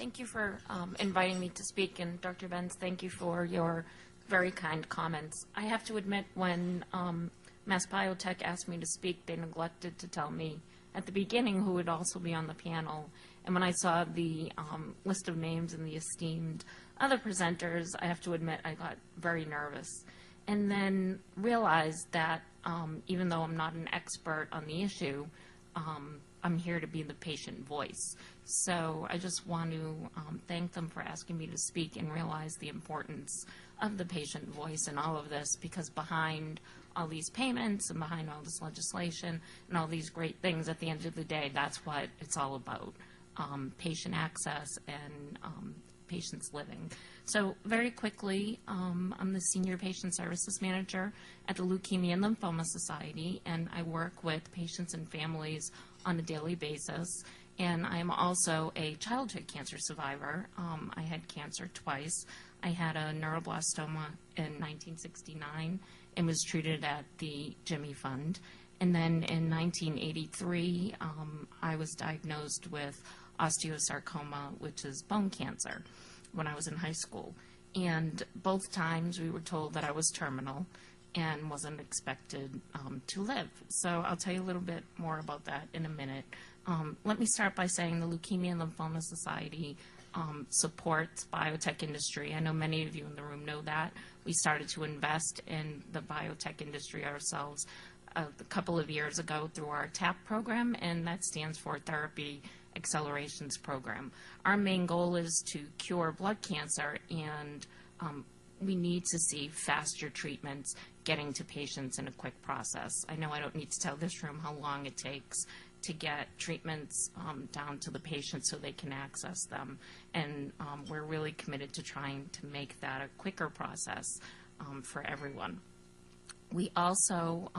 Thank you for inviting me to speak, and Dr. Benz, thank you for your very kind comments. I have to admit, when Biotech asked me to speak, they neglected to tell me at the beginning who would also be on the panel. And when I saw the list of names and the esteemed other presenters, I have to admit I got very nervous. And then realized that even though I'm not an expert on the issue, I'm here to be the patient voice. So I just want to thank them for asking me to speak and realize the importance of the patient voice in all of this, because behind all these payments and behind all this legislation and all these great things, at the end of the day, that's what it's all about, patient access and patients living. So very quickly, I'm the Senior Patient Services Manager at the Leukemia and Lymphoma Society, and I work with patients and families on a daily basis. And I'm also a childhood cancer survivor. I had cancer twice. I had a neuroblastoma in 1969 and was treated at the Jimmy Fund. And then in 1983, I was diagnosed with osteosarcoma, which is bone cancer, when I was in high school. And both times we were told that I was terminal and wasn't expected to live. So I'll tell you a little bit more about that in a minute. Let me start by saying the Leukemia and Lymphoma Society supports biotech industry. I know many of you in the room know that. We started to invest in the biotech industry ourselves a couple of years ago through our TAP program, and that stands for Therapy Accelerations Program. Our main goal is to cure blood cancer, and we need to see faster treatments getting to patients in a quick process. I know I don't need to tell this room how long it takes to get treatments down to the patient so they can access them, and we're really committed to trying to make that a quicker process for everyone. We also,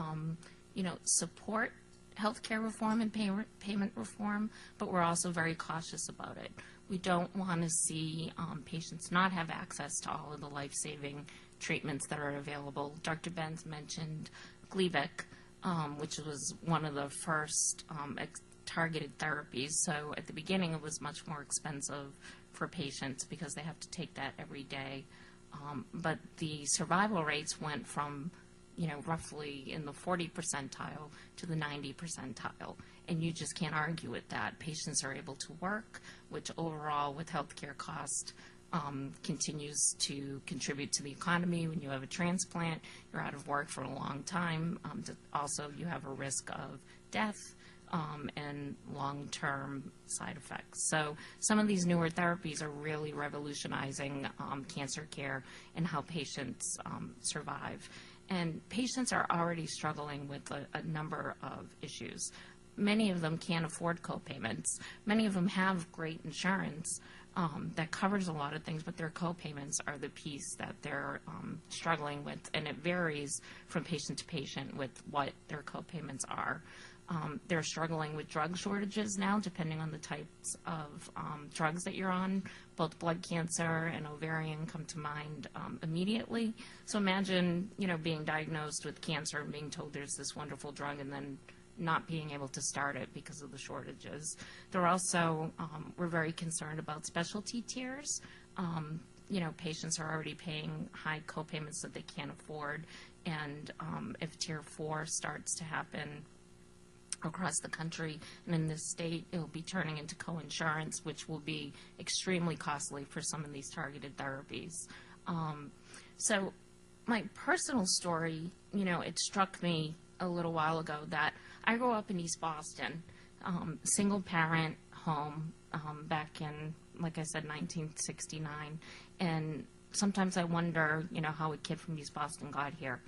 support healthcare reform and payment reform, but we're also very cautious about it. We don't want to see patients not have access to all of the life-saving treatments that are available. Dr. Benz mentioned Gleevec, which was one of the first targeted therapies. So at the beginning, it was much more expensive for patients because they have to take that every day. But the survival rates went from roughly in the 40 percentile to the 90 percentile. And you just can't argue with that. Patients are able to work, which overall with healthcare cost continues to contribute to the economy. When you have a transplant, you're out of work for a long time. Also, you have a risk of death and long-term side effects. So some of these newer therapies are really revolutionizing cancer care and how patients survive. And patients are already struggling with a number of issues. Many of them can't afford co-payments. Many of them have great insurance that covers a lot of things, but their co-payments are the piece that they're struggling with, and it varies from patient to patient with what their co-payments are. They're struggling with drug shortages now, depending on the types of drugs that you're on. Both blood cancer and ovarian come to mind immediately. So imagine, being diagnosed with cancer and being told there's this wonderful drug and then not being able to start it because of the shortages. They're also, we're very concerned about specialty tiers. Patients are already paying high co-payments that they can't afford, and if Tier 4 starts to happen across the country and in this state, it'll be turning into co-insurance, which will be extremely costly for some of these targeted therapies. So my personal story, it struck me a little while ago that I grew up in East Boston, single parent home back in, like I said, 1969. And sometimes I wonder, how a kid from East Boston got here.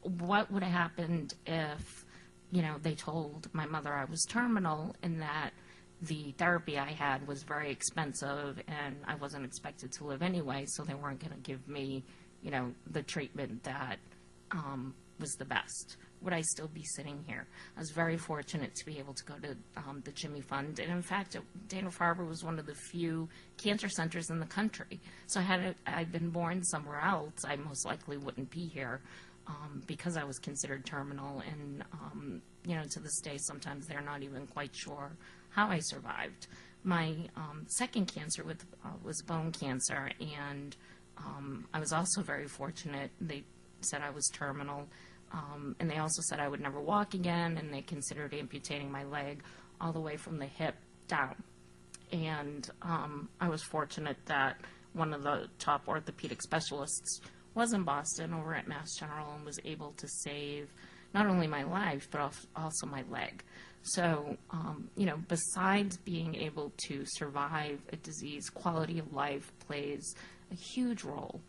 What would have happened if, they told my mother I was terminal and that the therapy I had was very expensive and I wasn't expected to live anyway, so they weren't going to give me, the treatment that was the best. Would I still be sitting here? I was very fortunate to be able to go to the Jimmy Fund, and in fact, Dana-Farber was one of the few cancer centers in the country. So had I been born somewhere else, I most likely wouldn't be here because I was considered terminal, and to this day, sometimes they're not even quite sure how I survived. My second cancer was bone cancer, and I was also very fortunate. They said I was terminal, and they also said I would never walk again, and they considered amputating my leg all the way from the hip down. And I was fortunate that one of the top orthopedic specialists was in Boston over at Mass General and was able to save not only my life, but also my leg. So, besides being able to survive a disease, quality of life plays a huge role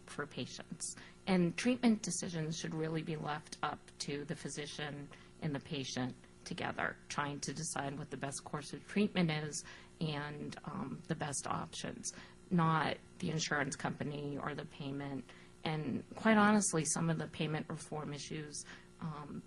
for patients. And treatment decisions should really be left up to the physician and the patient together, trying to decide what the best course of treatment is and the best options, not the insurance company or the payment. And quite honestly, some of the payment reform issues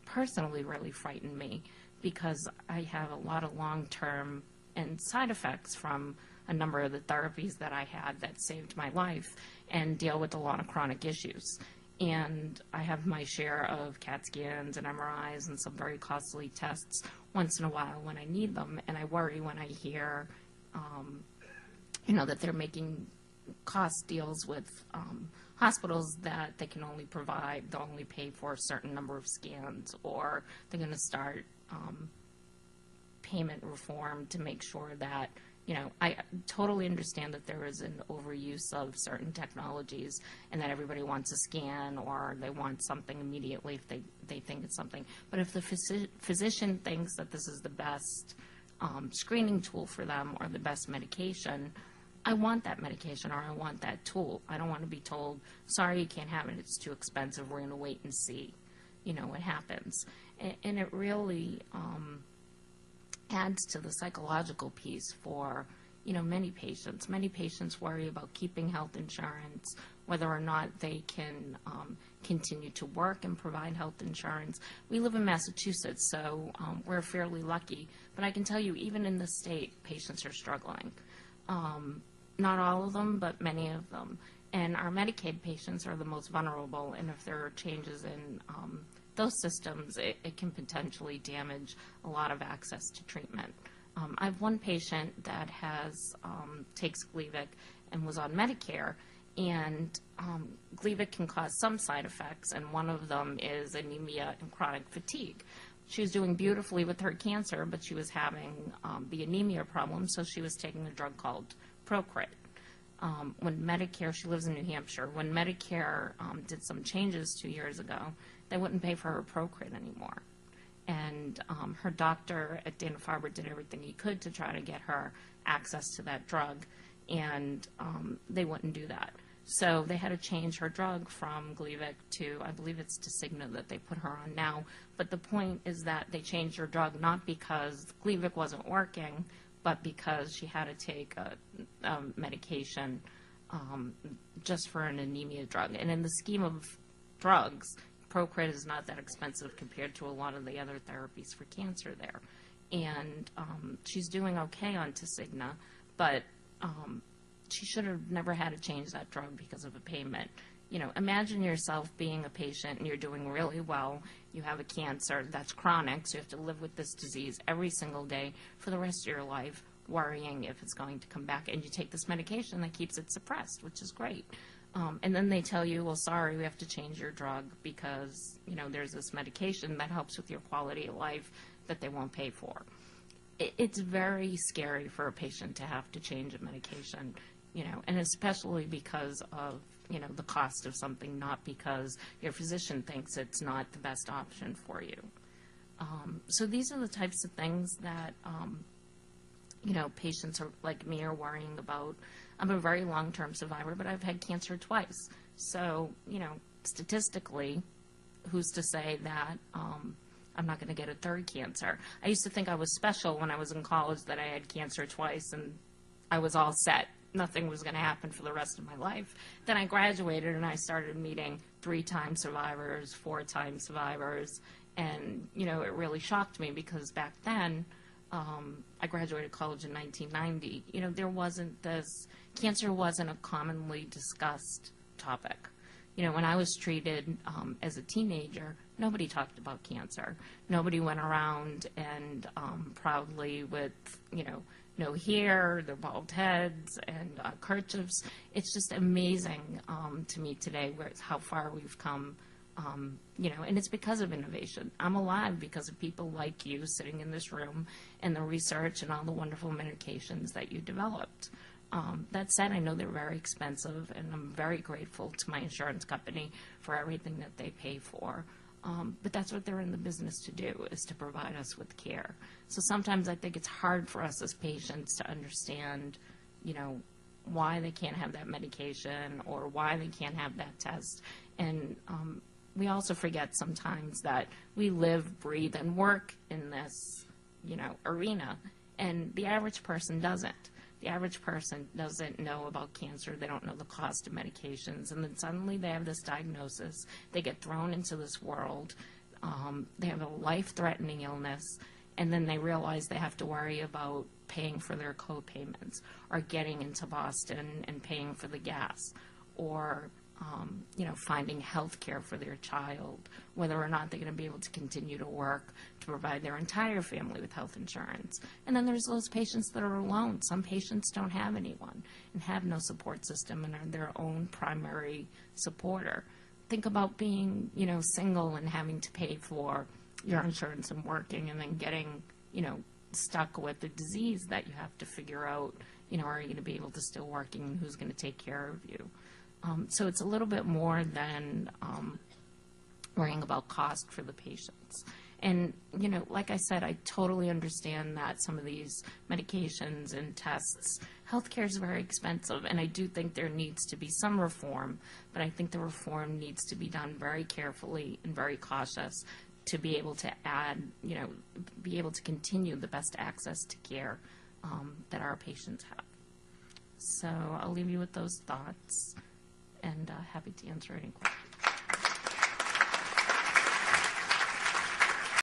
personally really frighten me, because I have a lot of long-term and side effects from a number of the therapies that I had that saved my life, and deal with a lot of chronic issues. And I have my share of CAT scans and MRIs and some very costly tests once in a while when I need them. And I worry when I hear, that they're making cost deals with hospitals that they can only provide, they'll only pay for a certain number of scans, or they're going to start payment reform to make sure that, I totally understand that there is an overuse of certain technologies and that everybody wants a scan or they want something immediately if they think it's something. But if the physician thinks that this is the best screening tool for them or the best medication, I want that medication or I want that tool. I don't want to be told, sorry, you can't have it, it's too expensive, we're going to wait and see, what happens. And it really adds to the psychological piece for, many patients. Many patients worry about keeping health insurance, whether or not they can continue to work and provide health insurance. We live in Massachusetts, so we're fairly lucky. But I can tell you, even in the state, patients are struggling. Not all of them, but many of them. And our Medicaid patients are the most vulnerable, and if there are changes in those systems, it can potentially damage a lot of access to treatment. I have one patient that takes Gleevec and was on Medicare, and Gleevec can cause some side effects, and one of them is anemia and chronic fatigue. She was doing beautifully with her cancer, but she was having the anemia problem, so she was taking a drug called Procrit. When Medicare, she lives in New Hampshire, when Medicare did some changes 2 years ago, they wouldn't pay for her Procrit anymore. And her doctor at Dana-Farber did everything he could to try to get her access to that drug, and they wouldn't do that. So they had to change her drug from Gleevec to, I believe it's to Cigna that they put her on now. But the point is that they changed her drug not because Gleevec wasn't working, but because she had to take a medication just for an anemia drug. And in the scheme of drugs, Procrit is not that expensive compared to a lot of the other therapies for cancer there. And she's doing okay on Tasigna, but she should have never had to change that drug because of a payment. Imagine yourself being a patient and you're doing really well. You have a cancer that's chronic, so you have to live with this disease every single day for the rest of your life, worrying if it's going to come back. And you take this medication that keeps it suppressed, which is great. And then they tell you, well, sorry, we have to change your drug because, there's this medication that helps with your quality of life that they won't pay for. It's very scary for a patient to have to change a medication, and especially because of, the cost of something, not because your physician thinks it's not the best option for you. So these are the types of things that, patients like me are worrying about. I'm a very long-term survivor, but I've had cancer twice. So, statistically, who's to say that I'm not going to get a third cancer? I used to think I was special when I was in college, that I had cancer twice and I was all set. Nothing was going to happen for the rest of my life. Then I graduated and I started meeting 3-time survivors, 4-time survivors, and, it really shocked me because back then, I graduated college in 1990. There wasn't cancer wasn't a commonly discussed topic. When I was treated as a teenager, nobody talked about cancer. Nobody went around and proudly with, no hair, their bald heads, and kerchiefs. It's just amazing to me today how far we've come, and it's because of innovation. I'm alive because of people like you sitting in this room and the research and all the wonderful medications that you developed. That said, I know they're very expensive, and I'm very grateful to my insurance company for everything that they pay for. But that's what they're in the business to do, is to provide us with care. So sometimes I think it's hard for us as patients to understand, why they can't have that medication or why they can't have that test. And we also forget sometimes that we live, breathe, and work in this, arena, and the average person doesn't. The average person doesn't know about cancer. They don't know the cost of medications. And then suddenly they have this diagnosis. They get thrown into this world. They have a life-threatening illness. And then they realize they have to worry about paying for their co-payments or getting into Boston and paying for the gas or, finding health care for their child, whether or not they're going to be able to continue to work to provide their entire family with health insurance. And then there's those patients that are alone. Some patients don't have anyone and have no support system and are their own primary supporter. Think about being, single and having to pay for your insurance and working and then getting, stuck with the disease that you have to figure out, are you going to be able to still working and who's going to take care of you? So it's a little bit more than worrying about cost for the patients. And, like I said, I totally understand that some of these medications and tests, healthcare is very expensive, and I do think there needs to be some reform, but I think the reform needs to be done very carefully and very cautious to be able to add, be able to continue the best access to care that our patients have. So I'll leave you with those thoughts, and happy to answer any questions.